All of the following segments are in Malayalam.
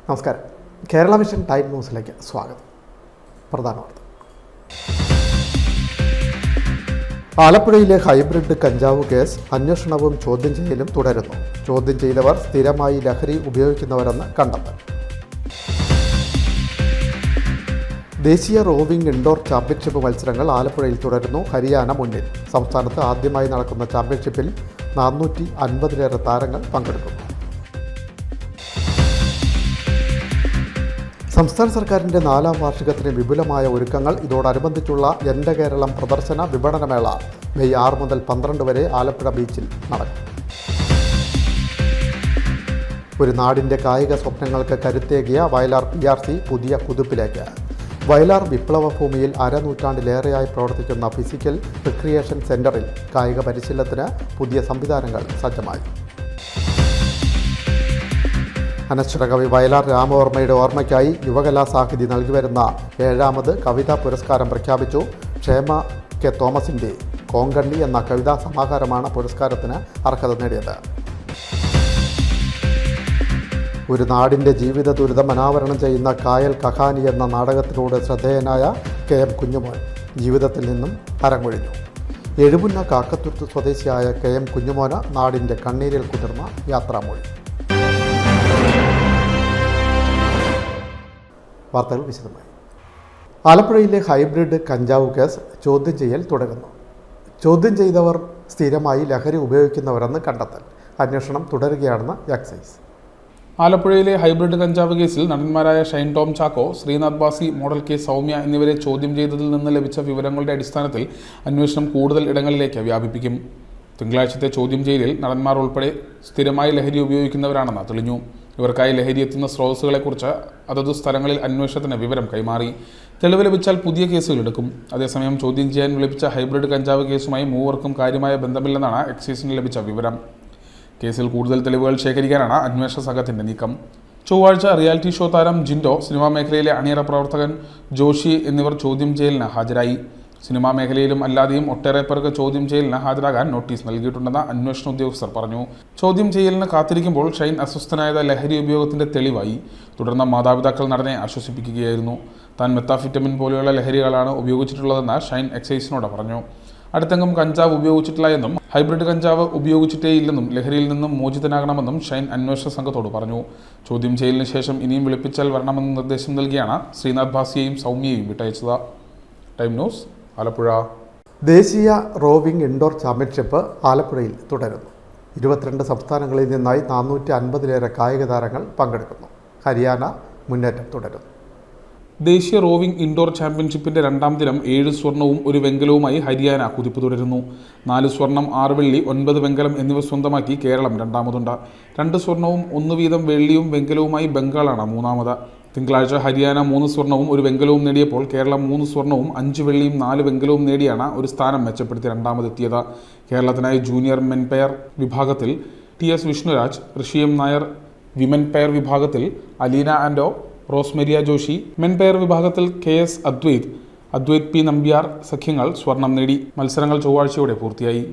നമസ്കാരം. കേരള വിഷൻ ടൈം ന്യൂസിലേക്ക് സ്വാഗതം. പ്രധാന വാർത്ത. ആലപ്പുഴയിലെ ഹൈബ്രിഡ് കഞ്ചാവ് കേസ് അന്വേഷണവും ചോദ്യം ചെയ്യലും തുടരുന്നു. ചോദ്യം ചെയ്തവർ സ്ഥിരമായി ലഹരി ഉപയോഗിക്കുന്നവരെന്ന് കണ്ടെത്തൽ. ദേശീയ റോവിംഗ് ഇൻഡോർ ചാമ്പ്യൻഷിപ്പ് മത്സരങ്ങൾ ആലപ്പുഴയിൽ തുടരുന്നു. ഹരിയാന മുന്നിൽ. സംസ്ഥാനത്ത് ആദ്യമായി നടക്കുന്ന ചാമ്പ്യൻഷിപ്പിൽ 450-ലേറെ താരങ്ങൾ പങ്കെടുക്കുന്നു. സംസ്ഥാന സർക്കാരിൻ്റെ 4ാം വാർഷികത്തിന് വിപുലമായ ഒരുക്കങ്ങൾ. ഇതോടനുബന്ധിച്ചുള്ള എൻ്റെ കേരളം പ്രദർശന വിപണനമേള മെയ് 6 മുതൽ 12 വരെ ആലപ്പുഴ ബീച്ചിൽ നടക്കും. ഒരു നാടിൻ്റെ കായിക സ്വപ്നങ്ങൾക്ക് കരുത്തേകിയ വയലാർ PRC പുതിയ കുതിപ്പിലേക്ക്. വയലാർ വിപ്ലവ ഭൂമിയിൽ അരനൂറ്റാണ്ടിലേറെയായി പ്രവർത്തിക്കുന്ന ഫിസിക്കൽ റിക്രിയേഷൻ സെൻ്ററിൽ കായിക പരിശീലനത്തിന് പുതിയ സംവിധാനങ്ങൾ സജ്ജമായി. അനശ്വര കവി വയലാർ രാമവർമ്മയുടെ ഓർമ്മയ്ക്കായി യുവകലാ സാഹിതി നൽകിവരുന്ന 7ാമത് കവിതാ പുരസ്കാരം പ്രഖ്യാപിച്ചു. ക്ഷേമ കെ തോമസിൻ്റെ കോങ്കണ്ണി എന്ന കവിതാ സമാഹാരമാണ് പുരസ്കാരത്തിന് അർഹത നേടിയത്. ഒരു നാടിൻ്റെ ജീവിത ദുരിതം അനാവരണം ചെയ്യുന്ന കായൽ കഹാനി എന്ന നാടകത്തിലൂടെ ശ്രദ്ധേയനായ KM കുഞ്ഞുമോൻ ജീവിതത്തിൽ നിന്നും അരങ്ങൊഴിഞ്ഞു. എഴുപുന്ന കാക്കത്തുരുത്ത് സ്വദേശിയായ KM കുഞ്ഞുമോന് നാടിൻ്റെ കണ്ണീരിൽ കുതിർന്ന യാത്രാമൊഴി. വാർത്തകൾ വിശദമായി. ആലപ്പുഴയിലെ ഹൈബ്രിഡ് കഞ്ചാവ് കേസ് ചോദ്യം ചെയ്യൽ തുടരുന്നു. ചോദ്യം ചെയ്തവർ സ്ഥിരമായി ലഹരി ഉപയോഗിക്കുന്നവരെന്ന് കണ്ടെത്തൽ. അന്വേഷണം തുടരുകയാണെന്ന് എക്സൈസ്. ആലപ്പുഴയിലെ ഹൈബ്രിഡ് കഞ്ചാവ് കേസിൽ നടന്മാരായ ഷൈൻ ടോം ചാക്കോ, ശ്രീനാഥ് ബാസി, മോഡൽ കെ സൗമ്യ എന്നിവരെ ചോദ്യം ചെയ്തതിൽ നിന്ന് ലഭിച്ച വിവരങ്ങളുടെ അടിസ്ഥാനത്തിൽ അന്വേഷണം കൂടുതൽ ഇടങ്ങളിലേക്ക് വ്യാപിപ്പിക്കും. തിങ്കളാഴ്ചത്തെ ചോദ്യം ചെയ്യലിൽ നടന്മാർ ഉൾപ്പെടെ സ്ഥിരമായി ലഹരി ഉപയോഗിക്കുന്നവരാണെന്ന് തെളിഞ്ഞു. ഇവർക്കായി ലഹരി എത്തുന്ന സ്രോതസ്സുകളെക്കുറിച്ച് അതത് സ്ഥലങ്ങളിൽ അന്വേഷണത്തിന് വിവരം കൈമാറി. തെളിവ് ലഭിച്ചാൽ പുതിയ കേസുകൾ എടുക്കും. അതേസമയം ചോദ്യം ചെയ്യാൻ വിളിപ്പിച്ച ഹൈബ്രിഡ് കഞ്ചാവ് കേസുമായി മൂവർക്കും കാര്യമായ ബന്ധമില്ലെന്നാണ് എക്സൈസിന് ലഭിച്ച വിവരം. കേസിൽ കൂടുതൽ തെളിവുകൾ ശേഖരിക്കാനാണ് അന്വേഷണ സംഘത്തിന്റെ നീക്കം. ചൊവ്വാഴ്ച റിയാലിറ്റി ഷോ താരം ജിൻഡോ, സിനിമാ മേഖലയിലെ അണിയറ പ്രവർത്തകൻ ജോഷി എന്നിവർ ചോദ്യം ചെയ്യലിന് ഹാജരായി. സിനിമാ മേഖലയിലും അല്ലാതെയും ഒട്ടേറെ പേർക്ക് ചോദ്യം ചെയ്യലിന് ഹാജരാകാൻ നോട്ടീസ് നൽകിയിട്ടുണ്ടെന്ന് അന്വേഷണ ഉദ്യോഗസ്ഥർ പറഞ്ഞു. ചോദ്യം ചെയ്യലിന് കാത്തിരിക്കുമ്പോൾ ഷൈൻ അസ്വസ്ഥനായത് ലഹരി ഉപയോഗത്തിന്റെ തെളിവായി. തുടർന്ന് മാതാപിതാക്കൾ നടനെ ആശ്വസിപ്പിക്കുകയായിരുന്നു. താൻ മെത്താഫിറ്റമിൻ പോലെയുള്ള ലഹരികളാണ് ഉപയോഗിച്ചിട്ടുള്ളതെന്ന് ഷൈൻ എക്സൈസിനോട് പറഞ്ഞു. അടുത്തെങ്കും കഞ്ചാവ് ഉപയോഗിച്ചിട്ടില്ല എന്നും ഹൈബ്രിഡ് കഞ്ചാവ് ഉപയോഗിച്ചിട്ടേയില്ലെന്നും ലഹരിയിൽ നിന്നും മോചിതനാകണമെന്നും ഷൈൻ അന്വേഷണ സംഘത്തോട് പറഞ്ഞു. ചോദ്യം ചെയ്യലിന് ശേഷം ഇനിയും വിളിപ്പിച്ചാൽ വരണമെന്ന് നിർദ്ദേശം നൽകിയാണ് ശ്രീനാഥ് ബാസിയെയും സൗമ്യയെയും വിട്ടയച്ചത്. Time news, Alappuzha. ദേശീയ റോവിംഗ് ഇൻഡോർ ചാമ്പ്യൻഷിപ്പ് ആലപ്പുഴയിൽ തുടരുന്നു. 22 സംസ്ഥാനങ്ങളിൽ നിന്നായി 450-ലേറെ കായിക താരങ്ങൾ പങ്കെടുക്കുന്നു. ഹരിയാന മുന്നേറ്റം തുടരുന്നു. ദേശീയ റോവിംഗ് ഇൻഡോർ ചാമ്പ്യൻഷിപ്പിന്റെ 2ാം ദിനം 7 സ്വർണവും 1 വെങ്കലവുമായി ഹരിയാന കുതിപ്പ് തുടരുന്നു. 4 സ്വർണം, 6 വെള്ളി, 9 വെങ്കലം എന്നിവ സ്വന്തമാക്കി കേരളം രണ്ടാമതുണ്ട്. 2 സ്വർണവും 1 വീതം വെള്ളിയും വെങ്കലവുമായി ബംഗാളാണ് മൂന്നാമത്. തിങ്കളാഴ്ച ഹരിയാന 3 സ്വർണവും 1 വെങ്കലവും നേടിയപ്പോൾ കേരളം 3 സ്വർണവും 5 വെള്ളിയും 4 വെങ്കലവും നേടിയാണ് ഒരു സ്ഥാനം മെച്ചപ്പെടുത്തി രണ്ടാമതെത്തിയത്. കേരളത്തിനായി ജൂനിയർ മെൻ പെയർ വിഭാഗത്തിൽ TS Vishnuraj, Rishiyam Nair, women pair വിഭാഗത്തിൽ അലീന ആൻഡോ, റോസ്മെരിയ ജോഷി, മെൻ പെയർ വിഭാഗത്തിൽ KS അദ്വൈത് P നമ്പ്യാർ സഖ്യങ്ങൾ സ്വർണം നേടി. മത്സരങ്ങൾ ചൊവ്വാഴ്ചയോടെ പൂർത്തിയായി.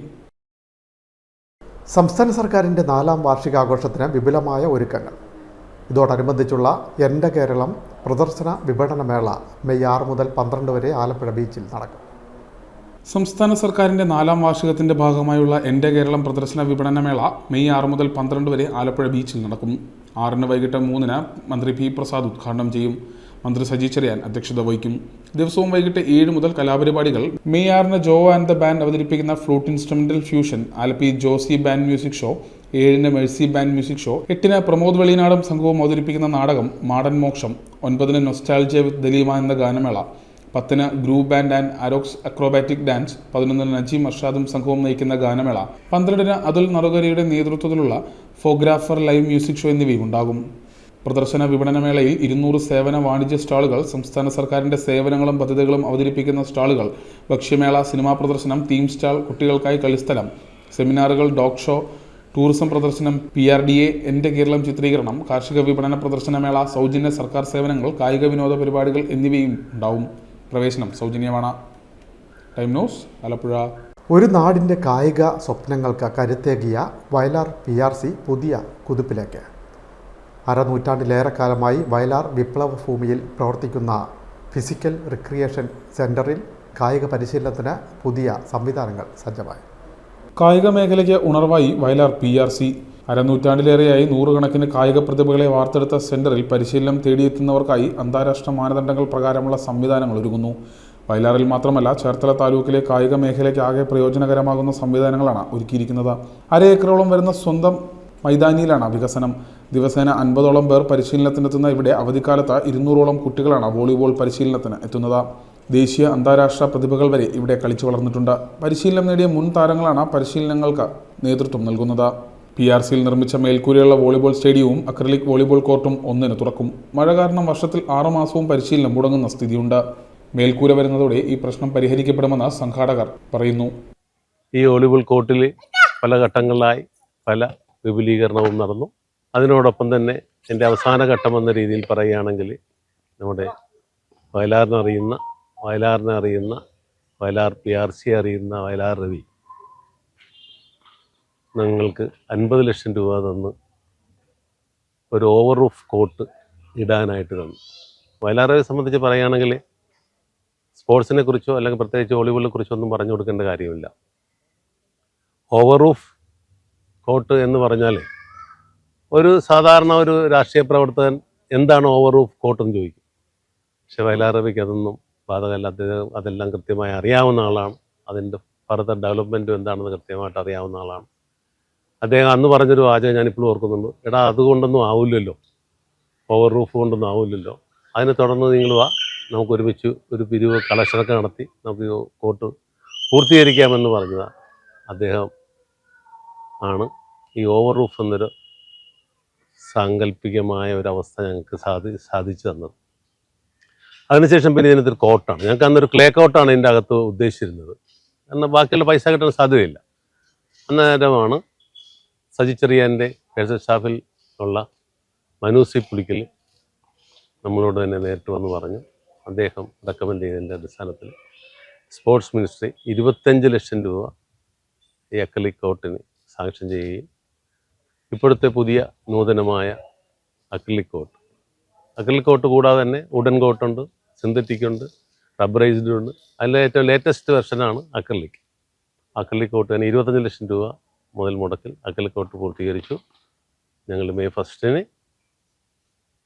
സംസ്ഥാന സർക്കാരിൻ്റെ 4ാം വാർഷികാഘോഷത്തിന് വിപുലമായ ഒരുക്കങ്ങൾ. ഇതോടനുബന്ധിച്ചുള്ള എൻ്റെ കേരളം പ്രദർശന വിപണനമേള മെയ് 6 മുതൽ 12 വരെ ആലപ്പുഴ ബീച്ചിൽ നടക്കും. സംസ്ഥാന സർക്കാരിൻ്റെ 4ാം വാർഷികത്തിന്റെ ഭാഗമായുള്ള എൻ്റെ കേരളം പ്രദർശന വിപണനമേള മെയ് 6 മുതൽ 12 വരെ ആലപ്പുഴ ബീച്ചിൽ നടക്കും. 6-ന് വൈകിട്ട് 3-ന് മന്ത്രി P പ്രസാദ് ഉദ്ഘാടനം ചെയ്യും. മന്ത്രി സജി ചെറിയാൻ അധ്യക്ഷത വഹിക്കും. ദിവസവും വൈകിട്ട് 7 മുതൽ കലാപരിപാടികൾ. മെയ് 6-ന് ജോ ആൻഡ് ദ ബാൻഡ് അവതരിപ്പിക്കുന്ന flute instrumental fusion, Alleppey Josy band music show, 7-ന് മെഴ്സി ബാൻഡ് മ്യൂസിക് ഷോ, 8-ന് പ്രമോദ് വെളിനാടും സംഘവും അവതരിപ്പിക്കുന്ന നാടകം മാടൻ മോക്ഷം, 9-ന് നൊസ്റ്റാൾജിയ വിത്ത് ദലീമ എന്ന ഗാനമേള, 10-ന് groove band and Arox acrobatic dance, 11-ന് നജീം അർഷാദും സംഘവും നയിക്കുന്ന ഗാനമേള, 12-ന് അതുൽ നറുകരയുടെ നേതൃത്വത്തിലുള്ള ഫോഗ്രാഫർ ലൈവ് മ്യൂസിക് ഷോ എന്നിവയും ഉണ്ടാകും. പ്രദർശന വിപണനമേളയിൽ 200 സേവന വാണിജ്യ സ്റ്റാളുകൾ, സംസ്ഥാന സർക്കാരിൻ്റെ സേവനങ്ങളും പദ്ധതികളും അവതരിപ്പിക്കുന്ന സ്റ്റാളുകൾ, ഭക്ഷ്യമേള, സിനിമാ പ്രദർശനം, തീം സ്റ്റാൾ, കുട്ടികൾക്കായി കളിസ്ഥലം, സെമിനാറുകൾ, ഡോഗ് ഷോ, ടൂറിസം പ്രദർശനം, PRDA, എൻ്റെ കേരളം ചിത്രീകരണം, കാർഷിക വിപണന പ്രദർശനമേള, സൗജന്യ സർക്കാർ സേവനങ്ങൾ, കായിക വിനോദ പരിപാടികൾ എന്നിവയും ഉണ്ടാവും. പ്രവേശനം സൗജന്യമാണ്. Time news, Alappuzha. ഒരു നാടിൻ്റെ കായിക സ്വപ്നങ്ങൾക്ക് കരുത്തേകിയ വയലാർ PRC പുതിയ കുതിപ്പിലേക്ക്. അരനൂറ്റാണ്ടിലേറെക്കാലമായി വയലാർ വിപ്ലവ ഭൂമിയിൽ പ്രവർത്തിക്കുന്ന ഫിസിക്കൽ റിക്രിയേഷൻ സെൻ്ററിൽ കായിക പരിശീലനത്തിന് പുതിയ സംവിധാനങ്ങൾ സജ്ജമായി. കായിക മേഖലയ്ക്ക് ഉണർവായി വയലാർ PRC. അരനൂറ്റാണ്ടിലേറെയായി നൂറുകണക്കിന് കായിക പ്രതിഭകളെ വാർത്തെടുത്ത സെന്ററിൽ പരിശീലനം തേടിയെത്തുന്നവർക്കായി അന്താരാഷ്ട്ര മാനദണ്ഡങ്ങൾ പ്രകാരമുള്ള സംവിധാനങ്ങൾ ഒരുങ്ങുന്നു. വയലാറിൽ മാത്രമല്ല, ചേർത്തല താലൂക്കിലെ കായിക മേഖലയ്ക്ക് ആകെ പ്രയോജനകരമാകുന്ന സംവിധാനങ്ങളാണ് ഒരുക്കിയിരിക്കുന്നത്. 1/2 ഏക്കറോളം വരുന്ന സ്വന്തം മൈതാനിയിലാണ് വികസനം. ദിവസേന 50ഓളം പേർ പരിശീലനത്തിനെത്തുന്ന ഇവിടെ അവധിക്കാലത്ത് 200ഓളം കുട്ടികളാണ് വോളിബോൾ പരിശീലനത്തിന് എത്തുന്നത്. ദേശീയ അന്താരാഷ്ട്ര പ്രതിഭകൾ വരെ ഇവിടെ കളിച്ചു വളർന്നിട്ടുണ്ട്. പരിശീലനം നേടിയ മുൻ താരങ്ങളാണ് പരിശീലനങ്ങൾക്ക് നേതൃത്വം നൽകുന്നത്. PRCയിൽ നിർമ്മിച്ച മേൽക്കൂരയുള്ള വോളിബോൾ സ്റ്റേഡിയവും അക്രലിക് വോളിബോൾ കോർട്ടും 1-ന് തുറക്കും. മഴ കാരണം വർഷത്തിൽ 6 മാസവും പരിശീലനം മുടങ്ങുന്ന സ്ഥിതിയുണ്ട്. മേൽക്കൂര വരുന്നതോടെ ഈ പ്രശ്നം പരിഹരിക്കപ്പെടുമെന്ന് സംഘാടകർ പറയുന്നു. ഈ വോളിബോൾ കോർട്ടിൽ പല ഘട്ടങ്ങളിലായി പല വിപുലീകരണവും നടന്നു. അതിനോടൊപ്പം തന്നെ എൻ്റെ അവസാന ഘട്ടം എന്ന രീതിയിൽ പറയുകയാണെങ്കിൽ നമ്മുടെ വയലാർ PRC അറിയുന്ന വയലാർ രവി ഞങ്ങൾക്ക് 50 ലക്ഷം രൂപ തന്ന് ഒരു ഓവർ റൂഫ് കോട്ട് ഇടാനായിട്ട് തന്നു. വയലാർ രവിയെ സംബന്ധിച്ച് പറയുകയാണെങ്കിൽ സ്പോർട്സിനെ കുറിച്ചോ അല്ലെങ്കിൽ പ്രത്യേകിച്ച് വോളിബോളിനെ കുറിച്ചോ ഒന്നും പറഞ്ഞു കൊടുക്കേണ്ട കാര്യമില്ല. ഓവർ റൂഫ് കോട്ട് എന്ന് പറഞ്ഞാൽ ഒരു സാധാരണ ഒരു രാഷ്ട്രീയ പ്രവർത്തകൻ എന്താണ് ഓവർ റൂഫ് കോട്ട് എന്ന് ചോദിക്കും. പക്ഷെ വയലാർ രവിക്ക് അതൊന്നും ബാധകമല്ല. അദ്ദേഹം അതെല്ലാം കൃത്യമായി അറിയാവുന്ന ആളാണ്. അതിൻ്റെ ഫർദർ ഡെവലപ്മെൻറ്റും എന്താണെന്ന് കൃത്യമായിട്ട് അറിയാവുന്ന ആളാണ്. അദ്ദേഹം അന്ന് പറഞ്ഞൊരു വാചകം ഞാനിപ്പോഴും ഓർക്കുന്നുണ്ട്. എടാ, അതുകൊണ്ടൊന്നും ആവില്ലല്ലോ, ഓവർ റൂഫ് കൊണ്ടൊന്നും ആവില്ലല്ലോ, അതിനെ തുടർന്ന് നിങ്ങൾ വാ, നമുക്ക് ഒരുമിച്ച് ഒരു പിരിവ് കളക്ഷനൊക്കെ നടത്തി നമുക്ക് കോട്ട് പൂർത്തീകരിക്കാമെന്ന് പറഞ്ഞത് അദ്ദേഹം ആണ്. ഈ ഓവർ റൂഫ് എന്നൊരു സാങ്കല്പികമായ ഒരവസ്ഥ ഞങ്ങൾക്ക് സാധിച്ചു തന്നത്. അതിനുശേഷം പിന്നെ ഇതിനകത്തൊരു കോട്ടാണ്. ഞങ്ങൾക്ക് അന്നൊരു ക്ലേ കോട്ടാണ് ഇതിൻ്റെ അകത്ത് ഉദ്ദേശിച്ചിരുന്നത്. എന്നാൽ ബാക്കിയുള്ള പൈസ കിട്ടാൻ സാധ്യതയില്ല. അന്നേരമാണ് സജി ചെറിയാൻ്റെ പേഴ്സണൽ സ്റ്റാഫിൽ ഉള്ള മനു സി പുളിക്കൽ നമ്മളോട് തന്നെ നേരിട്ട് വന്ന് പറഞ്ഞു. അദ്ദേഹം റെക്കമെൻഡ് ചെയ്തതിൻ്റെ അടിസ്ഥാനത്തിൽ സ്പോർട്സ് മിനിസ്ട്രി 25 ലക്ഷം രൂപ ഈ അക്രലിക് കോട്ടിന് സാങ്ഷൻ ചെയ്യുകയും ഇപ്പോഴത്തെ പുതിയ നൂതനമായ അക്രലിക് കോട്ട് കൂടാതെ തന്നെ വുഡൻ കോട്ടുണ്ട്, സിന്തറ്റിക് ഉണ്ട്, റബ്ബറൈസ്ഡ് ഉണ്ട്. അതിലെ ഏറ്റവും ലേറ്റസ്റ്റ് വെർഷനാണ് അക്രലിക് കോട്ട്. തന്നെ 25 ലക്ഷം രൂപ മുതൽ മുടക്കിൽ അക്രലിക് കോട്ട് പൂർത്തീകരിച്ചു. ഞങ്ങൾ മെയ് 1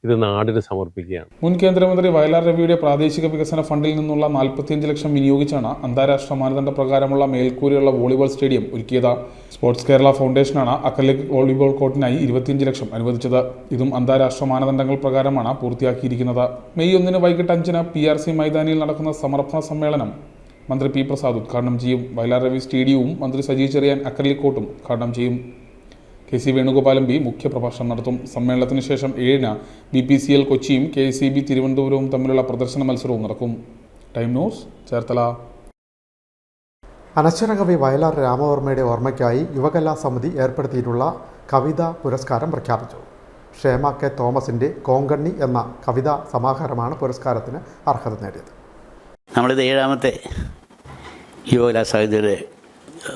ഇത് നാടിന് സമർപ്പിക്കുകയാണ്. മുൻ കേന്ദ്രമന്ത്രി വയലാർ രവിയുടെ പ്രാദേശിക വികസന ഫണ്ടിൽ നിന്നുള്ള 45 ലക്ഷം വിനിയോഗിച്ചാണ് അന്താരാഷ്ട്ര മാനദണ്ഡ പ്രകാരമുള്ള മേൽക്കൂരയുള്ള വോളിബോൾ സ്റ്റേഡിയം ഒരുക്കിയത്. സ്പോർട്സ് കേരള ഫൗണ്ടേഷനാണ് അക്രലിക് വോളിബോൾ കോർട്ടിനായി 25 ലക്ഷം അനുവദിച്ചത്. ഇതും അന്താരാഷ്ട്ര മാനദണ്ഡങ്ങൾ പ്രകാരമാണ് പൂർത്തിയാക്കിയിരിക്കുന്നത്. മെയ് 1 വൈകിട്ട് 5 PRC മൈതാനിയിൽ നടക്കുന്ന സമർപ്പണ സമ്മേളനം മന്ത്രി P. പ്രസാദ് ഉദ്ഘാടനം ചെയ്യും. വയലാർ രവി സ്റ്റേഡിയവും മന്ത്രി സജി ചെറിയാൻ അക്രലിക് കോർട്ടും ഉദ്ഘാടനം ചെയ്യും. KC വേണുഗോപാൽ MP മുഖ്യപ്രഭാഷണം നടത്തും. സമ്മേളനത്തിന് ശേഷം 7-ന് BPCL കൊച്ചിയും KCB തിരുവനന്തപുരവും തമ്മിലുള്ള പ്രദർശന മത്സരവും നടക്കും. Time news, Cherthala. അനശ്വര കവി വയലാർ രാമവർമ്മയുടെ ഓർമ്മയ്ക്കായി യുവകലാ സമിതി ഏർപ്പെടുത്തിയിട്ടുള്ള കവിതാ പുരസ്കാരം പ്രഖ്യാപിച്ചു. ക്ഷേമ K. തോമസിൻ്റെ കോങ്കണ്ണി എന്ന കവിതാ സമാഹാരമാണ് പുരസ്കാരത്തിന് അർഹത നേടിയത്. നമ്മളിത് 7ാമത്തെ യുവകലാ സാഹിത്യയുടെ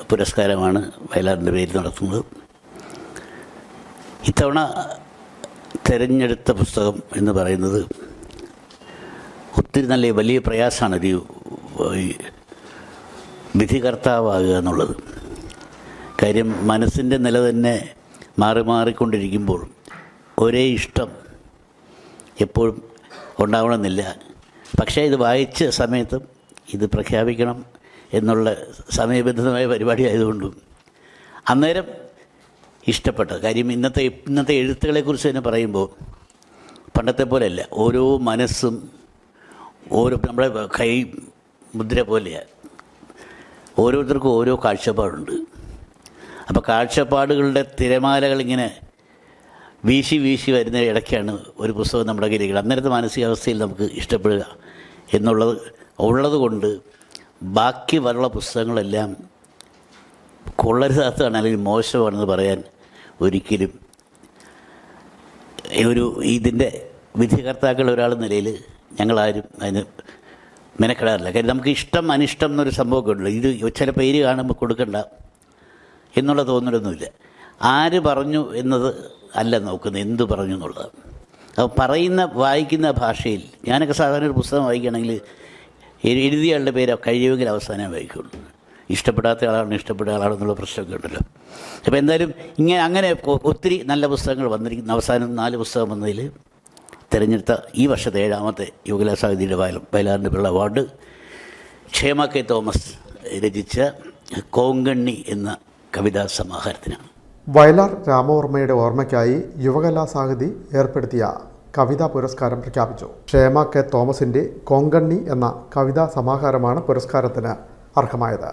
പുരസ്കാരമാണ് വയലാറിൻ്റെ പേരിൽ നടത്തുന്നത്. ഇത്തവണ തിരഞ്ഞെടുത്ത പുസ്തകം എന്ന് പറയുന്നത് ഒത്തിരി നല്ല വലിയ പ്രയാസമാണ്. ഒരു വിധികർത്താവാകുക എന്നുള്ളത്. കാര്യം മനസ്സിൻ്റെ നില തന്നെ മാറിക്കൊണ്ടിരിക്കുമ്പോൾ ഒരേ ഇഷ്ടം എപ്പോഴും ഉണ്ടാവണമെന്നില്ല. പക്ഷേ ഇത് വായിച്ച സമയത്തും ഇത് പ്രഖ്യാപിക്കണം എന്നുള്ള സമയബന്ധിതമായ പരിപാടി ആയതുകൊണ്ടും അന്നേരം ഇഷ്ടപ്പെട്ട കാര്യം ഇന്നത്തെ എഴുത്തുകളെക്കുറിച്ച് തന്നെ പറയുമ്പോൾ പണ്ടത്തെ പോലെയല്ല. ഓരോ മനസ്സും നമ്മുടെ കൈ മുദ്ര പോലെയാണ്. ഓരോരുത്തർക്കും ഓരോ കാഴ്ചപ്പാടുണ്ട്. അപ്പോൾ കാഴ്ചപ്പാടുകളുടെ തിരമാലകളിങ്ങനെ വീശി വരുന്ന ഇടയ്ക്കാണ് ഒരു പുസ്തകം നമ്മുടെ കയ്യിലേക്ക്. അന്നേരത്തെ മാനസികാവസ്ഥയിൽ നമുക്ക് ഇഷ്ടപ്പെടുക ഉള്ളത് കൊണ്ട് ബാക്കി വരുള്ള പുസ്തകങ്ങളെല്ലാം കൊള്ളരുതാത്തതാണ് അല്ലെങ്കിൽ മോശമാണെന്ന് പറയാൻ ഒരിക്കലും ഇതിൻ്റെ വിധികർത്താക്കൾ ഒരാളെന്ന നിലയിൽ ഞങ്ങളാരും അതിന് മെനക്കെടാറില്ല. കാര്യം നമുക്ക് ഇഷ്ടം അനിഷ്ടം എന്നൊരു സംഭവമൊക്കെ ഉണ്ടല്ലോ. ഇത് ചില പേര് കാണുമ്പോൾ കൊടുക്കണ്ട എന്നുള്ള തോന്നലൊന്നുമില്ല. ആര് പറഞ്ഞു എന്നത് അല്ല നോക്കുന്നത് എന്ത് പറഞ്ഞു എന്നുള്ളത്. അപ്പോൾ വായിക്കുന്ന ഭാഷയിൽ ഞാനൊക്കെ സാധാരണ ഒരു പുസ്തകം വായിക്കുകയാണെങ്കിൽ എഴുതിയ ആളുടെ പേര് കഴിയുമെങ്കിൽ അവസാനം വായിക്കുള്ളൂ. ഇഷ്ടപ്പെടാത്ത ആളാണ് ഇഷ്ടപ്പെട്ട ആളാണെന്നുള്ള പ്രശ്നമൊക്കെ ഉണ്ടല്ലോ. അപ്പോൾ എന്തായാലും അങ്ങനെ ഒത്തിരി നല്ല പുസ്തകങ്ങൾ വന്നിരിക്കുന്ന അവസാനം 4 പുസ്തകം വന്നതിൽ തിരഞ്ഞെടുത്ത ഈ വർഷത്തെ 7ാമത്തെ യുവകലാ സാഹിത്യയുടെ വയലാറിൻ്റെ പിള്ള അവാർഡ് ക്ഷേമ കെ തോമസ് രചിച്ച കോങ്കണ്ണി എന്ന കവിതാ സമാഹാരത്തിനാണ്. വയലാർ രാമവർമ്മയുടെ ഓർമ്മയ്ക്കായി യുവകലാ സാഹിതി ഏർപ്പെടുത്തിയ കവിതാ പുരസ്കാരം പ്രഖ്യാപിച്ചു. ക്ഷേമ കെ തോമസിൻ്റെ കോങ്കണ്ണി എന്ന കവിതാ സമാഹാരമാണ് പുരസ്കാരത്തിന് അർഹമായത്.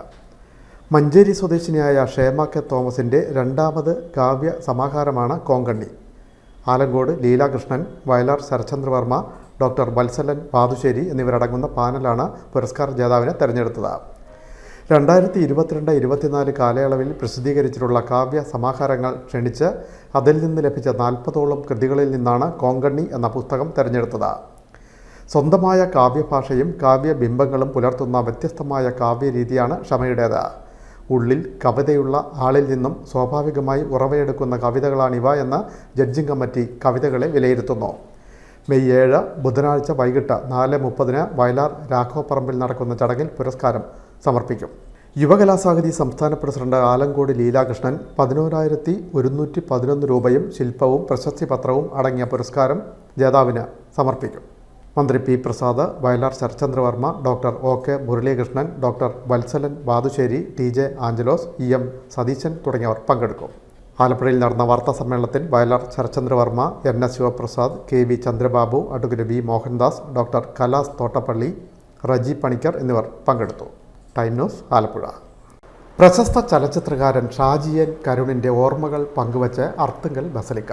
മഞ്ചേരി സ്വദേശിനിയായ ക്ഷേമ കെ തോമസിൻ്റെ 2ാമത് കാവ്യ സമാഹാരമാണ് കോങ്കണ്ണി. ആലങ്കോട് ലീലാകൃഷ്ണൻ, വയലാർ ശരചന്ദ്രവർമ്മ, ഡോക്ടർ വത്സലൻ പാതുശ്ശേരി എന്നിവരടങ്ങുന്ന പാനലാണ് പുരസ്കാര ജേതാവിനെ തെരഞ്ഞെടുത്തത്. 2022-24 കാലയളവിൽ പ്രസിദ്ധീകരിച്ചിട്ടുള്ള കാവ്യ സമാഹാരങ്ങൾ ക്ഷണിച്ച് അതിൽ നിന്ന് ലഭിച്ച 40ഓളം കൃതികളിൽ നിന്നാണ് കോങ്കണ്ണി എന്ന പുസ്തകം തിരഞ്ഞെടുത്തത്. സ്വന്തമായ കാവ്യഭാഷയും കാവ്യബിംബങ്ങളും പുലർത്തുന്ന വ്യത്യസ്തമായ കാവ്യരീതിയാണ് ക്ഷമയുടേത്. ഉള്ളിൽ കവിതയുള്ള ആളിൽ നിന്നും സ്വാഭാവികമായി ഉറവയെടുക്കുന്ന കവിതകളാണിവ എന്ന് ജഡ്ജിംഗ് കമ്മിറ്റി കവിതകളെ വിലയിരുത്തുന്നു. മെയ് 7 ബുധനാഴ്ച വൈകിട്ട് 4:30 വയലാർ രാഘവപ്പറമ്പിൽ നടക്കുന്ന ചടങ്ങിൽ പുരസ്കാരം സമർപ്പിക്കും. യുവകലാസാഹിതി സംസ്ഥാന പ്രസിഡന്റ് ആലങ്കോട് ലീലാകൃഷ്ണൻ 11,111 രൂപയും ശില്പവും പ്രശസ്തി പത്രവും അടങ്ങിയ പുരസ്കാരം ജേതാവിന് സമർപ്പിക്കും. മന്ത്രി P Prasad, Vayalar Sarachandravarma, doctor OK Muralikrishnan, doctor Vatsalan Vathussery, TJ Angelos, EM Satheesan തുടങ്ങിയവർ പങ്കെടുക്കും. ആലപ്പുഴയിൽ നടന്ന വാർത്താ സമ്മേളനത്തിൽ Vayalar Sarachandravarma, NS Sivaprasad, KV Chandrababu, advocate V Mohandas, doctor Kalas Thottappally, Reji Panicker എന്നിവർ പങ്കെടുത്തു. Time news Alappuzha. പ്രശസ്ത ചലച്ചിത്രകാരൻ ഷാജി N കരുണിൻ്റെ ഓർമ്മകൾ പങ്കുവച്ച് അർത്തുങ്കൽ ബസലിക്ക.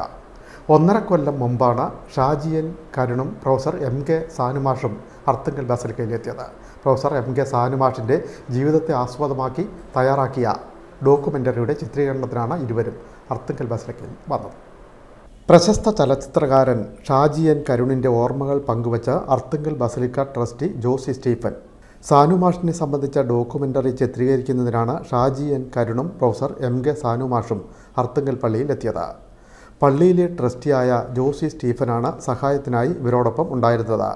1.5 കൊല്ലം മുമ്പാണ് ഷാജി N കരുണും പ്രൊഫസർ MK സാനുമാഷും അർത്തുങ്കൽ ബസലിക്കയിലെത്തിയത്. പ്രൊഫസർ MK സാനുമാഷിൻ്റെ ജീവിതത്തെ ആസ്പദമാക്കി തയ്യാറാക്കിയ ഡോക്യുമെൻ്ററിയുടെ ചിത്രീകരണത്തിനാണ് ഇരുവരും അർത്തുങ്കൽ ബസലിക്കയിൽ വന്നത്. പ്രശസ്ത ചലച്ചിത്രകാരൻ ഷാജി N കരുണിൻ്റെ ഓർമ്മകൾ പങ്കുവച്ച് അർത്തുങ്കൽ ബസലിക്ക ട്രസ്റ്റി ജോസി സ്റ്റീഫൻ സാനുമാഷിനെ സംബന്ധിച്ച ഡോക്യുമെൻ്ററി ചിത്രീകരിക്കുന്നതിനാണ് ഷാജി N കരുണും പ്രൊഫസർ MK സാനുമാഷും അർത്തുങ്കൽ പള്ളിയിൽ എത്തിയത്. പള്ളിയിലെ ട്രസ്റ്റിയായ ജോസി സ്റ്റീഫനാണ് സഹായത്തിനായി ഇവരോടൊപ്പം ഉണ്ടായിരുന്നത്.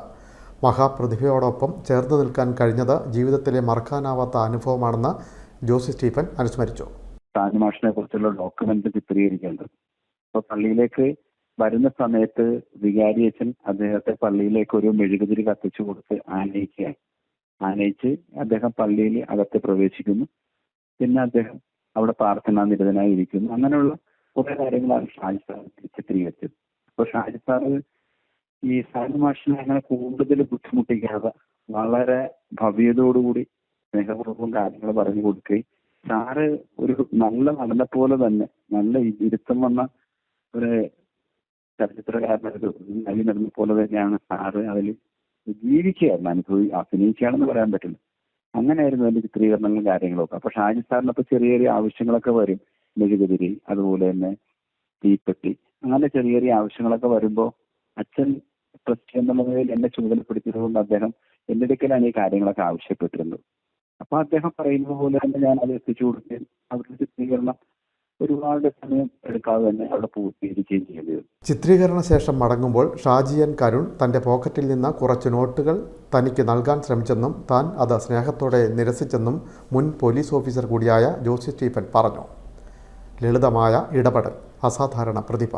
മഹാപ്രതിഭയോടൊപ്പം ചേർന്ന് നിൽക്കാൻ കഴിഞ്ഞത് ജീവിതത്തിലെ മറക്കാനാവാത്ത അനുഭവമാണെന്ന് ജോസി സ്റ്റീഫൻ അനുസ്മരിച്ചു. സാനുമാഷിനെ കുറിച്ചുള്ള ഡോക്യുമെന്റ് ചിത്രീകരിക്കേണ്ടത്. അപ്പോൾ പള്ളിയിലേക്ക് വരുന്ന സമയത്ത് വികാരി അച്ഛൻ അദ്ദേഹത്തെ പള്ളിയിലേക്ക് ഒരു മെഴുകുതിരി കത്തിച്ചു കൊടുത്ത് ആനയിച്ച് അദ്ദേഹം പള്ളിയിൽ അകത്ത് പ്രവേശിക്കുന്നു. പിന്നെ അദ്ദേഹം അവിടെ പ്രാർത്ഥനാ നിരതനായി ഇരിക്കുന്നു. അങ്ങനെയുള്ള കുറെ കാര്യങ്ങളാണ് ഷാജി സാർ ചിത്രീകരിച്ചത്. അപ്പോൾ ഷാജി സാറ് ഈ സാനുമാഷിനെ അങ്ങനെ കൂടുതൽ ബുദ്ധിമുട്ടിക്കാതെ വളരെ ഭവ്യതയോടുകൂടി സ്നേഹപൂർവ്വം കാര്യങ്ങൾ പറഞ്ഞു കൊടുക്കുകയും സാറ് ഒരു നല്ല നടനെ പോലെ തന്നെ നല്ല ഇരുത്തം വന്ന ഒരു ചലച്ചിത്രകാരനൊരു നവി നടന്ന പോലെ തന്നെയാണ് സാറ് അതിൽ ജീവിക്കുകയായിരുന്നു. അഭിനയിക്കുകയാണെന്ന് പറയാൻ പറ്റില്ല. അങ്ങനെയായിരുന്നു അതിന്റെ ചിത്രീകരണങ്ങളും കാര്യങ്ങളൊക്കെ. അപ്പൊ ഷാജി സാറിനപ്പോൾ ചെറിയ ചെറിയ ആവശ്യങ്ങളൊക്കെ വരും. മെഴുകുതിരി, അതുപോലെ തന്നെ തീപ്പെട്ടി, അങ്ങനെ ചെറിയ ചെറിയ ആവശ്യങ്ങളൊക്കെ വരുമ്പോൾ അച്ഛൻ ട്രസ്റ്റ് എന്നുള്ള നിലയിൽ എന്നെ ചുമതലപ്പെടുത്തിയതുകൊണ്ട് അദ്ദേഹം എൻ്റെ അടുക്കലാണ് ഈ കാര്യങ്ങളൊക്കെ ആവശ്യപ്പെട്ടിരുന്നത്. അപ്പൊ അദ്ദേഹം പറയുന്നത് പോലെ തന്നെ ഞാൻ അത് എത്തിച്ചു കൊടുക്കുകയും അവരുടെ ചിത്രീകരണം ഒരുപാട് സമയം എടുക്കാതെ തന്നെ അവിടെ പൂർത്തീകരിക്കുകയും ചെയ്തത്. ചിത്രീകരണ ശേഷം മടങ്ങുമ്പോൾ ഷാജി N കരുൺ തൻ്റെ പോക്കറ്റിൽ നിന്ന് കുറച്ച് നോട്ടുകൾ തനിക്ക് നൽകാൻ ശ്രമിച്ചെന്നും താൻ അത് സ്നേഹത്തോടെ നിരസിച്ചെന്നും മുൻ പോലീസ് ഓഫീസർ കൂടിയായ ജോസി സ്റ്റീഫൻ പറഞ്ഞു. ലളിതമായ ഇടപെടൽ, അസാധാരണ പ്രതിഭ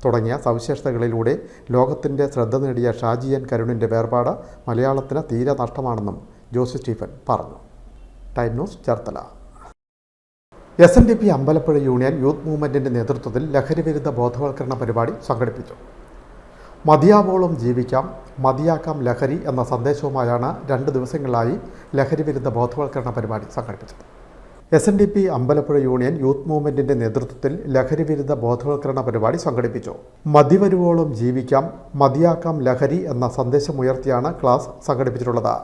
തുടങ്ങിയ സവിശേഷതകളിലൂടെ ലോകത്തിൻ്റെ ശ്രദ്ധ നേടിയ ഷാജി N കരുണിൻ്റെ വേർപാട് മലയാളത്തിന് തീരെ നഷ്ടമാണെന്നും ജോസി സ്റ്റീഫൻ പറഞ്ഞു. Time news Cherthala. SNDP Ambalappuzha union youth മൂവ്മെൻറ്റിൻ്റെ നേതൃത്വത്തിൽ ലഹരിവിരുദ്ധ ബോധവൽക്കരണ പരിപാടി സംഘടിപ്പിച്ചു. മതിയാവോളം ജീവിക്കാം, മതിയാക്കാം ലഹരി എന്ന സന്ദേശവുമായാണ് 2 ദിവസങ്ങളിലായി ലഹരിവിരുദ്ധ ബോധവൽക്കരണ പരിപാടി സംഘടിപ്പിച്ചത്. SNDP അമ്പലപ്പുഴ യൂണിയൻ യൂത്ത് മൂവ്മെൻറ്റിൻ്റെ നേതൃത്വത്തിൽ ലഹരിവിരുദ്ധ ബോധവൽക്കരണ പരിപാടി സംഘടിപ്പിച്ചു. മതിവരുവോളം ജീവിക്കാം, മതിയാക്കാം ലഹരി എന്ന സന്ദേശമുയർത്തിയാണ് ക്ലാസ് സംഘടിപ്പിച്ചിട്ടുള്ളത്.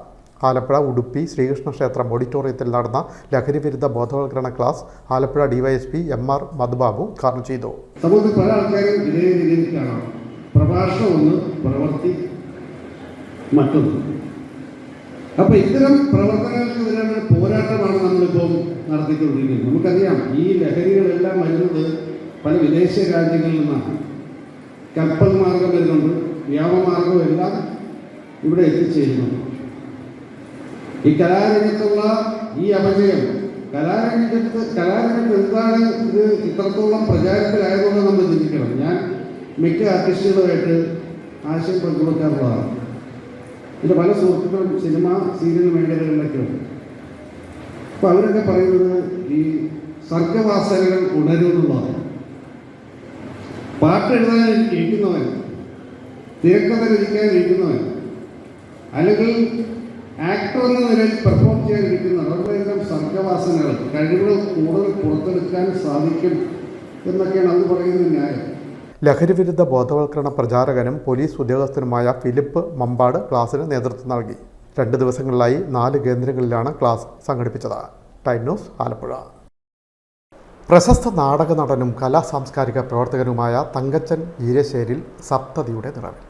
ആലപ്പുഴ ഉടുപ്പി ശ്രീകൃഷ്ണ ക്ഷേത്രം ഓഡിറ്റോറിയത്തിൽ നടന്ന ലഹരിവിരുദ്ധ ബോധവൽക്കരണ class Alappuzha DYSP MR Madhubabu ഉദ്ഘാടനം ചെയ്തു. നമുക്ക് പല ആൾക്കാരും ഇതേ രീതിയിൽ കാണാം. പ്രഭാഷണം ഒന്ന്, പ്രവൃത്തി മറ്റൊന്ന്. അപ്പൊ ഇത്തരം പ്രവർത്തനങ്ങൾക്കെതിരാണ് പോരാട്ടമാണ് നമ്മളിപ്പോൾ നടത്തിക്കൊണ്ടിരിക്കുന്നത്. നമുക്കറിയാം ഈ ലഹരികളെല്ലാം വരുന്നത് പല വിദേശ രാജ്യങ്ങളിൽ നിന്നാണ്. കപ്പൽ മാർഗം വരുന്നുണ്ട്, വ്യോമമാർഗം എല്ലാം ഇവിടെ എത്തിച്ചേരുന്നുണ്ട്. ഈ കലാരംഗത്തുള്ള ഈ അപജയം, കലാരംഗത്ത് എന്താണ് ഇത് ഇത്രത്തോളം പ്രചാരത്തിലായതുകൊണ്ട് നമ്മൾ ചിന്തിക്കണം. ഞാൻ മിക്ക ആർട്ടിസ്റ്റുകളുമായിട്ട് ആശയം പങ്കുവെക്കാറുള്ളതാണ്. എൻ്റെ പല സുഹൃത്തുക്കളും സിനിമ സീരിയൽ മേഖലകളിലൊക്കെ ഉണ്ട്. അപ്പോൾ അവരൊക്കെ പറയുന്നത് ഈ സർഗവാസനകൾ ഉണരുന്നതാണ്. പാട്ട് എഴുതാൻ ഇരിക്കുന്നവൻ, തിരക്കഥ രചിക്കാൻ ഇരിക്കുന്നവൻ, അല്ലെങ്കിൽ ആക്ടർ എന്ന നിലയിൽ പെർഫോം ചെയ്യാൻ ഇരിക്കുന്നവർ, അവരുടെയെല്ലാം സർഗവാസനകൾ, കഴിവുകൾ കൂടുതൽ പുറത്തെടുക്കാൻ സാധിക്കും എന്നൊക്കെയാണ് അത് പറയുന്നത് ന്യായം. ലഹരിവിരുദ്ധ ബോധവൽക്കരണ പ്രചാരകനും പോലീസ് ഉദ്യോഗസ്ഥനുമായ ഫിലിപ്പ് മമ്പാട് ക്ലാസ്സിന് നേതൃത്വം നൽകി. 2 ദിവസങ്ങളിലായി 4 കേന്ദ്രങ്ങളിലാണ് ക്ലാസ് സംഘടിപ്പിച്ചത്. Time news Alappuzha. പ്രശസ്ത നാടക നടനും കലാ സാംസ്കാരിക പ്രവർത്തകനുമായ തങ്കച്ചൻ ഈരശ്ശേരിൽ സപ്തതിയുടെ നിറവിൽ.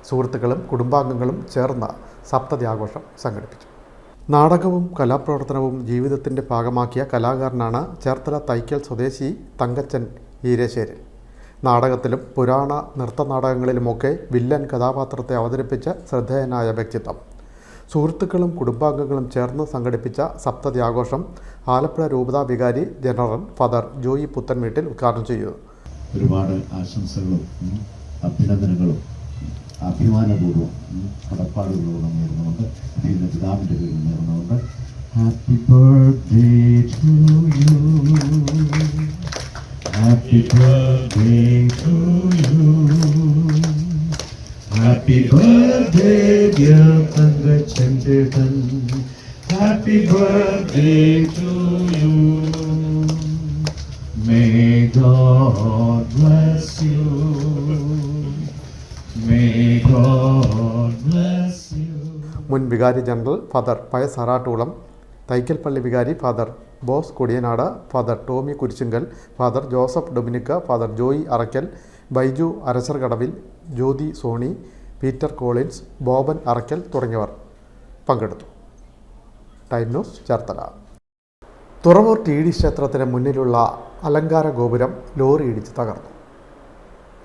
സുഹൃത്തുക്കളും കുടുംബാംഗങ്ങളും ചേർന്ന് സപ്തതി ആഘോഷം സംഘടിപ്പിച്ചു. നാടകവും കലാപ്രവർത്തനവും ജീവിതത്തിൻ്റെ ഭാഗമാക്കിയ കലാകാരനാണ് ചേർത്തല തൈക്കൽ സ്വദേശി തങ്കച്ചൻ ഈരശ്ശേരിൽ. നാടകത്തിലും പുരാണ നൃത്തനാടകങ്ങളിലുമൊക്കെ വില്ലൻ കഥാപാത്രത്തെ അവതരിപ്പിച്ച ശ്രദ്ധേയനായ വ്യക്തിത്വം. സുഹൃത്തുക്കളും കുടുംബാംഗങ്ങളും ചേർന്ന് സംഘടിപ്പിച്ച സപ്തതി ആഘോഷം ആലപ്പുഴ രൂപതാ വികാരി ജനറൽ ഫാദർ ജോയി പുത്തൻവീട്ടിൽ ഉദ്ഘാടനം ചെയ്തു. ഒരുപാട് ആശംസകളും അഭിനന്ദനങ്ങളും അഭിമാനപൂർവ്വം കടപ്പാടുകളോടും നേർന്നുകൊണ്ട് ദൈവ പിതാവിൻ്റെ പേരിൽ നേർന്നുകൊണ്ട് happy birthday to you, happy birthday to you, happy birthday dear Thankachan ചേട്ടൻ, happy birthday to you, may God bless you, may God bless you. മുൻ വികാരി ജനറൽ ഫാദർ പയസ് അറാട്ടൂളം, തൈക്കൽപ്പള്ളി വികാരി father Bose Kodiyanad, father Tomy Kurisunkal, father Joseph Dominica, father Joy Arakkal, Biju Arasarkadavil, Jyothi Sony, Peter Collins, Boban Arakkal തുടങ്ങിയവർ പങ്കെടുത്തു. Time news Cherthala. Thuravoor TD ക്ഷേത്രത്തിന് മുന്നിലുള്ള അലങ്കാര ഗോപുരം ലോറി ഇടിച്ച് തകർന്നു.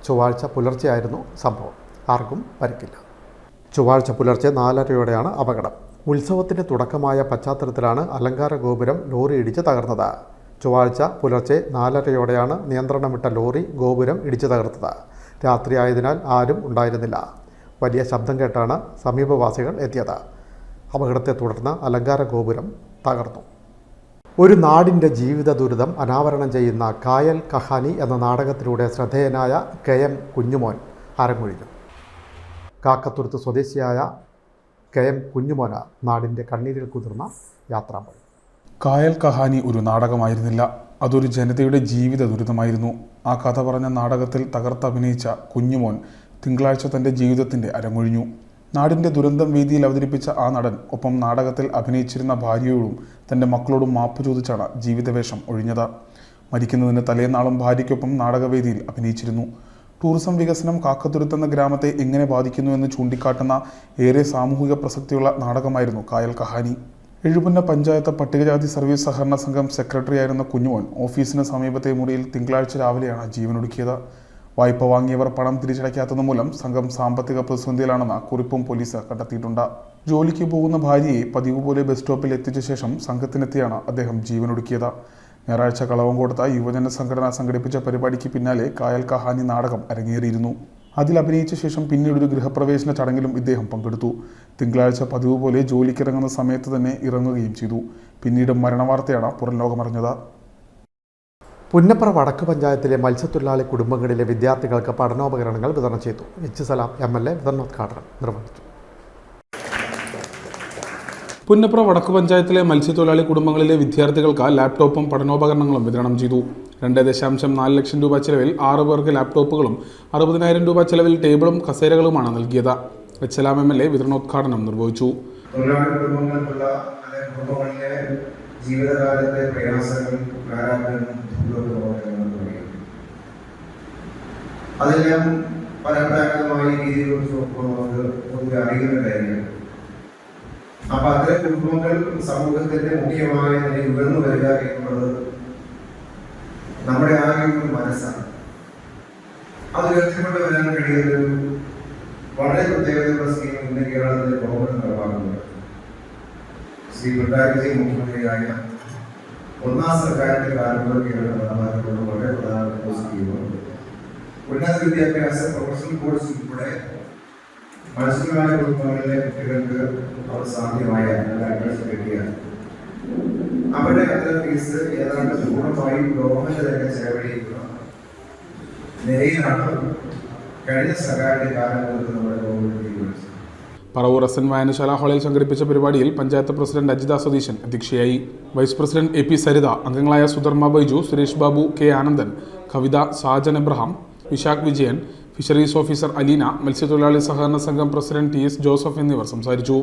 ചൊവ്വാഴ്ച പുലർച്ചെയായിരുന്നു സംഭവം. ആർക്കും പരിക്കില്ല. ചൊവ്വാഴ്ച പുലർച്ചെ 4:30യോടെയാണ് അപകടം. ഉത്സവത്തിന് തുടക്കമായ പശ്ചാത്തലത്തിലാണ് അലങ്കാര ഗോപുരം ലോറി ഇടിച്ച് തകർന്നത്. ചൊവ്വാഴ്ച പുലർച്ചെ 4:30യോടെയാണ് നിയന്ത്രണം വിട്ട ലോറി ഗോപുരം ഇടിച്ചു തകർത്തത്. രാത്രിയായതിനാൽ ആരും ഉണ്ടായിരുന്നില്ല. വലിയ ശബ്ദം കേട്ടാണ് സമീപവാസികൾ എത്തിയത്. അപകടത്തെ തുടർന്ന് അലങ്കാര ഗോപുരം തകർന്നു. ഒരു നാടിൻ്റെ ജീവിത ദുരിതം അനാവരണം ചെയ്യുന്ന കായൽ കഹാനി എന്ന നാടകത്തിലൂടെ ശ്രദ്ധേയനായ KM കുഞ്ഞുമോൻ അരങ്ങൊഴിഞ്ഞു. കാക്കത്തുരുത്ത് സ്വദേശിയായ KM കുഞ്ഞുമോന് നാടിൻ്റെ കണ്ണീരിൽ കുതിർന്ന യാത്രാമൊഴി. കായൽ കഹാനി ഒരു നാടകമായിരുന്നില്ല, അതൊരു ജനതയുടെ ജീവിത ദുരിതമായിരുന്നു. ആ കഥ പറഞ്ഞ നാടകത്തിൽ തകർത്തഭിനയിച്ച കുഞ്ഞുമോൻ തിങ്കളാഴ്ച തൻ്റെ ജീവിതത്തിൻ്റെ അരങ്ങൊഴിഞ്ഞു. നാടിൻ്റെ ദുരന്തം വേദിയിൽ അവതരിപ്പിച്ച ആ നടൻ ഒപ്പം നാടകത്തിൽ അഭിനയിച്ചിരുന്ന ഭാര്യയോടും തൻ്റെ മക്കളോടും മാപ്പ് ചോദിച്ചാണ് ജീവിതവേഷം ഒഴിഞ്ഞത്. മരിക്കുന്നതിന് തലേന്നാളും ഭാര്യയ്ക്കൊപ്പം നാടകവേദിയിൽ അഭിനയിച്ചിരുന്നു. ടൂറിസം വികസനം കാക്കത്തുരുത്ത് എന്ന ഗ്രാമത്തെ എങ്ങനെ ബാധിക്കുന്നുവെന്ന് ചൂണ്ടിക്കാട്ടുന്ന ഏറെ സാമൂഹിക പ്രസക്തിയുള്ള നാടകമായിരുന്നു കായൽ കഹാനി. എഴുപുന്ന പഞ്ചായത്ത് പട്ടികജാതി സർവീസ് സഹകരണ സംഘം സെക്രട്ടറിയായിരുന്ന കുഞ്ഞുമോൻ ഓഫീസിന് സമീപത്തെ മുറിയിൽ തിങ്കളാഴ്ച രാവിലെയാണ് ജീവനൊടുക്കിയത്. വായ്പ വാങ്ങിയവർ പണം തിരിച്ചടയ്ക്കാത്തത് മൂലം സംഘം സാമ്പത്തിക പ്രതിസന്ധിയിലാണെന്ന് കുറിപ്പും പോലീസ് കണ്ടെത്തിയിട്ടുണ്ട്. ജോലിക്ക് പോകുന്ന ഭാര്യയെ പതിവ് പോലെ ബസ് സ്റ്റോപ്പിൽ എത്തിച്ച ശേഷം സംഘത്തിനെത്തിയാണ് അദ്ദേഹം ജീവനൊടുക്കിയത്. ഞായറാഴ്ച കളവങ്കോടത്ത് യുവജന സംഘടന സംഘടിപ്പിച്ച പരിപാടിക്ക് പിന്നാലെ കായൽ കഹാനി നാടകം അരങ്ങേറിയിരുന്നു. അതിൽ അഭിനയിച്ച ശേഷം പിന്നീട് ഒരു ഗൃഹപ്രവേശന ചടങ്ങിലും ഇദ്ദേഹം പങ്കെടുത്തു. തിങ്കളാഴ്ച പതിവ് പോലെ ജോലിക്കിറങ്ങുന്ന സമയത്ത് തന്നെ ഇറങ്ങുകയും ചെയ്തു. പിന്നീട് മരണവാർത്തയാണ് പുറം ലോകമറിഞ്ഞത്. പുന്നപ്ര വടക്ക് പഞ്ചായത്തിലെ മത്സ്യത്തൊഴിലാളി കുടുംബങ്ങളിലെ വിദ്യാർത്ഥികൾക്ക് പഠനോപകരണങ്ങൾ വിതരണം ചെയ്തു. എച്ച് സലാം MLA വിതരണോദ്ഘാടനം നിർവഹിച്ചു. പുന്നപ്ര വടക്ക് പഞ്ചായത്തിലെ മത്സ്യത്തൊഴിലാളി കുടുംബങ്ങളിലെ വിദ്യാർത്ഥികൾക്ക് ലാപ്ടോപ്പും പഠനോപകരണങ്ങളും വിതരണം ചെയ്തു. 2.4 ലക്ഷം രൂപ ചെലവിൽ 6 പേർക്ക് ലാപ്ടോപ്പുകളും 60,000 രൂപ ചെലവിൽ ടേബിളും കസേരകളുമാണ് നൽകിയത്. എച്ച് സലാം MLA വിതരണോദ്ഘാടനം നിർവഹിച്ചു. ജീവിതകാലത്തെ പ്രയാസങ്ങൾ അതെല്ലാം പരമ്പരാഗതമായ രീതിയിൽ നമുക്ക് അറിയുന്ന കാര്യങ്ങൾ. അപ്പൊ അത്തരം കുടുംബങ്ങൾ സമൂഹത്തിന്റെ മുഖ്യമായ നിലയിൽ ഉയർന്നു വരിക എന്നുള്ളത് നമ്മുടെ ആകെ ഒരു മനസ്സാണ്. അത് ഉയർത്തിക്കൊണ്ട് വരാൻ കഴിയുന്ന വളരെ പ്രത്യേകതയുള്ള സ്കീം ഇന്ന് കേരളത്തിലെ ഗവൺമെന്റ് നടപ്പാക്കുന്നുണ്ട്. ശ്രീ പിണറായി വിജയൻ മുഖ്യമന്ത്രിയായ ഒന്നാം സർക്കാരിന്റെ കാലങ്ങളിൽ കേരളം നടപ്പാക്കുന്ന വളരെ പ്രധാനപ്പെട്ട സ്കീമുണ്ട്. ഉന്നത വിദ്യാഭ്യാസ പ്രൊഫഷണൽ കോഴ്സ് ഉൾപ്പെടെ മത്സ്യബന്ധന കുടുംബങ്ങളിലെ കുട്ടികൾക്ക് അവർ സാധ്യമായ അഡ്മിഷൻ കിട്ടിയാണ്. അവരുടെ അത്തരം ഫീസ് ഏതാണ്ട് പൂർണ്ണമായും ഗവൺമെന്റ് തന്നെ ചെലവഴിക്കുന്ന നിലയിലാണ് കഴിഞ്ഞ സർക്കാരിന്റെ കാലഘട്ടത്തിൽ നമ്മുടെ ഗവൺമെന്റ് തീരുമാനിച്ചത്. പറവൂർ എസ് എൻ വായനശാല ഹാളിൽ സംഘടിപ്പിച്ച പരിപാടിയിൽ പഞ്ചായത്ത് പ്രസിഡന്റ് അജിത സതീശൻ അധ്യക്ഷയായി. Vice president A P Saritha, അംഗങ്ങളായ Sudharma Biju, Suresh Babu, K Anandan, Kavitha, Shajan Abraham, Vishakh Vijayan, fisheries officer Aleena, മത്സ്യത്തൊഴിലാളി സഹകരണ സംഘം പ്രസിഡന്റ് ടി എസ് ജോസഫ് എന്നിവർ സംസാരിച്ചു.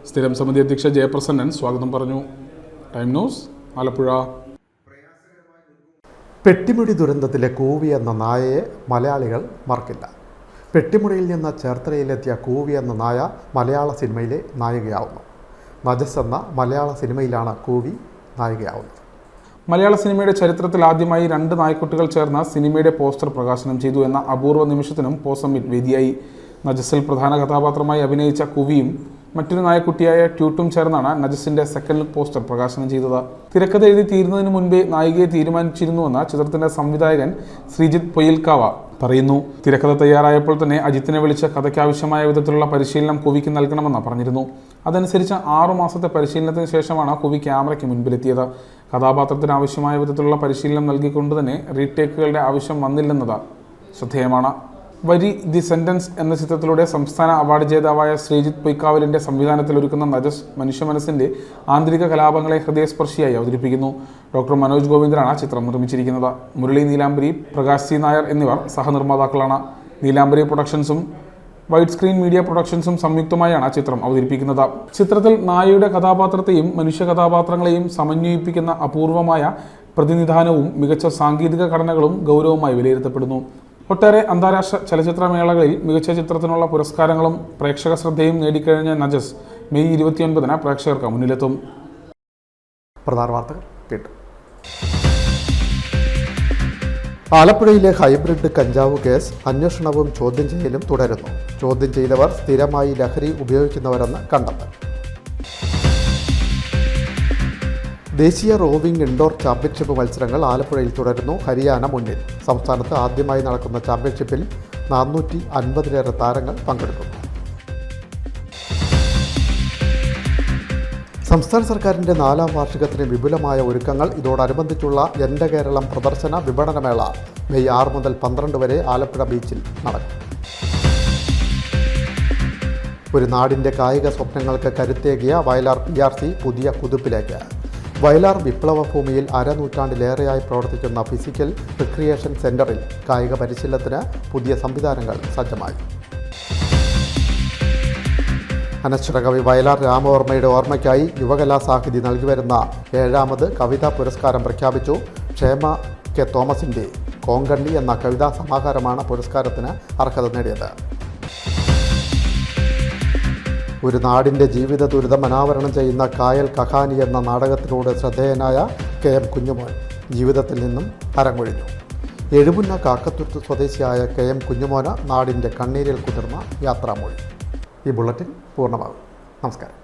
സ്ഥിരം സമിതി അധ്യക്ഷ ജയപ്രസന്നൻ സ്വാഗതം പറഞ്ഞു. Time news, Alappuzha. പെട്ടിമുടി ദുരന്തത്തിലെ കൂവി എന്ന നായയെ മലയാളികൾ മറക്കില്ല. പെട്ടിമുടിയിൽ നിന്ന് ചേർത്തലയിലെത്തിയ കൂവി എന്ന നായ മലയാള സിനിമയിലെ നായികയാവുന്നു. നജസ് എന്ന മലയാള സിനിമയിലാണ് കൂവി നായികയാവുന്നത്. മലയാള സിനിമയുടെ ചരിത്രത്തിൽ ആദ്യമായി 2 നായ്ക്കുട്ടികൾ ചേർന്ന സിനിമയുടെ പോസ്റ്റർ പ്രകാശനം ചെയ്തു എന്ന അപൂർവ നിമിഷത്തിനും പോസമ്മിറ്റ് വേദിയായി. നജസിൽ പ്രധാന കഥാപാത്രമായി അഭിനയിച്ച കുവിയും മറ്റൊരു നായക്കുട്ടിയായ ട്യൂട്ടും ചേർന്നാണ് നജസിന്റെ സെക്കൻഡ് ലുക്ക് പോസ്റ്റർ പ്രകാശനം ചെയ്തത്. തിരക്കഥ എഴുതി തീരുന്നതിന് മുൻപേ നായികയെ തീരുമാനിച്ചിരുന്നുവെന്ന് ചിത്രത്തിന്റെ സംവിധായകൻ ശ്രീജിത്ത് പൊയിൽക്കാവ പറയുന്നു. തിരക്കഥ തയ്യാറായപ്പോൾ തന്നെ അജിത്തിനെ വിളിച്ച് കഥയ്ക്കാവശ്യമായ വിധത്തിലുള്ള പരിശീലനം കുവിക്ക് നൽകണമെന്ന് പറഞ്ഞിരുന്നു. അതനുസരിച്ച് 6 മാസത്തെ പരിശീലനത്തിന് ശേഷമാണ് കുവി ക്യാമറയ്ക്ക് മുൻപിലെത്തിയത്. കഥാപാത്രത്തിന് ആവശ്യമായ വിധത്തിലുള്ള പരിശീലനം നൽകിക്കൊണ്ട് തന്നെ റീടേക്കുകളുടെ ആവശ്യം വന്നില്ലെന്നത് ശ്രദ്ധേയമാണ്. വരി ദി സെന്റൻസ് എന്ന ചിത്രത്തിലൂടെ സംസ്ഥാന അവാർഡ് ജേതാവായ ശ്രീജിത്ത് പൊയ്ക്കാവലിന്റെ സംവിധാനത്തിൽ ഒരുക്കുന്ന നജസ് മനുഷ്യ മനസ്സിന്റെ ആന്തരിക കലാപങ്ങളെ ഹൃദയസ്പർശിയായി അവതരിപ്പിക്കുന്നു. ഡോക്ടർ മനോജ് ഗോവിന്ദനാണ് ചിത്രം നിർമ്മിച്ചിരിക്കുന്നത്. മുരളി നീലാംബരി, പ്രകാശ് സി നായർ എന്നിവർ സഹനിർമ്മാതാക്കളാണ്. നീലാംബരി പ്രൊഡക്ഷൻസും വൈഡ് സ്ക്രീൻ മീഡിയ പ്രൊഡക്ഷൻസും സംയുക്തമായാണ് ചിത്രം അവതരിപ്പിക്കുന്നത്. ചിത്രത്തിൽ നായയുടെ കഥാപാത്രത്തെയും മനുഷ്യ കഥാപാത്രങ്ങളെയും സമന്വയിപ്പിക്കുന്ന അപൂർവമായ പ്രതിനിധാനവും മികച്ച സാങ്കേതിക ഘടനകളും ഗൗരവമായി വിലയിരുത്തപ്പെടുന്നു. ഒട്ടേറെ അന്താരാഷ്ട്ര ചലച്ചിത്രമേളകളിൽ മികച്ച ചിത്രത്തിനുള്ള പുരസ്കാരങ്ങളും പ്രേക്ഷക ശ്രദ്ധയും നേടിക്കഴിഞ്ഞ നജസ് മെയ് 29-ന് പ്രേക്ഷകർക്ക് മുന്നിലെത്തും. പ്രധാന വാർത്തകൾ കേട്ടു. ആലപ്പുഴയിലെ ഹൈബ്രിഡ് കഞ്ചാവ് കേസ് അന്വേഷണവും ചോദ്യം ചെയ്യലും തുടരുന്നു. ചോദ്യം ചെയ്തവർ സ്ഥിരമായി ലഹരി ഉപയോഗിക്കുന്നവരെന്ന് കണ്ടെത്തൽ. ദേശീയ റോവിംഗ് ഇൻഡോർ ചാമ്പ്യൻഷിപ്പ് മത്സരങ്ങൾ ആലപ്പുഴയിൽ തുടരുന്നു. ഹരിയാന മുന്നിൽ. സംസ്ഥാനത്ത് ആദ്യമായി നടക്കുന്ന ചാമ്പ്യൻഷിപ്പിൽ 450-ലേറെ താരങ്ങൾ പങ്കെടുക്കുന്നു. സംസ്ഥാന സർക്കാരിൻ്റെ 4ാം വാർഷികത്തിന് വിപുലമായ ഒരുക്കങ്ങൾ. ഇതോടനുബന്ധിച്ചുള്ള എൻ്റെ കേരളം പ്രദർശന വിപണനമേള മെയ് 6 മുതൽ 12 വരെ ആലപ്പുഴ ബീച്ചിൽ നടക്കും. ഒരു നാടിൻ്റെ കായിക സ്വപ്നങ്ങൾക്ക് കരുത്തേകിയ വയലാർ PRC പുതിയ കുതിപ്പിലേക്ക്. വയലാർ വിപ്ലവ ഭൂമിയിൽ അരനൂറ്റാണ്ടിലേറെയായി പ്രവർത്തിക്കുന്ന ഫിസിക്കൽ റിക്രിയേഷൻ സെൻ്ററിൽ കായിക പരിശീലനത്തിന് പുതിയ സംവിധാനങ്ങൾ സജ്ജമായി. അനശ്വര കവി വയലാർ രാമവർമ്മയുടെ ഓർമ്മയ്ക്കായി യുവകലാ സാഹിതി നൽകിവരുന്ന 7ാമത് കവിതാ പുരസ്കാരം പ്രഖ്യാപിച്ചു. ക്ഷേമ കെ തോമസിൻ്റെ കോങ്കണ്ണി എന്ന കവിതാ സമാഹാരമാണ് പുരസ്കാരത്തിന് അർഹത നേടിയത്. ഒരു നാടിൻ്റെ ജീവിത ദുരിതം അനാവരണം ചെയ്യുന്ന കായൽ കഹാനി എന്ന നാടകത്തിലൂടെ ശ്രദ്ധേയനായ KM കുഞ്ഞുമോൻ ജീവിതത്തിൽ നിന്നും അരങ്ങൊഴിഞ്ഞു. എഴുപുന്ന കാക്കത്തുരുത്ത് സ്വദേശിയായ KM കുഞ്ഞുമോന് നാടിൻ്റെ കണ്ണീരിൽ കുതിർന്ന യാത്രാമൊഴി. ഈ ബുള്ളറ്റിൻ പൂർണ്ണമാകും. നമസ്കാരം.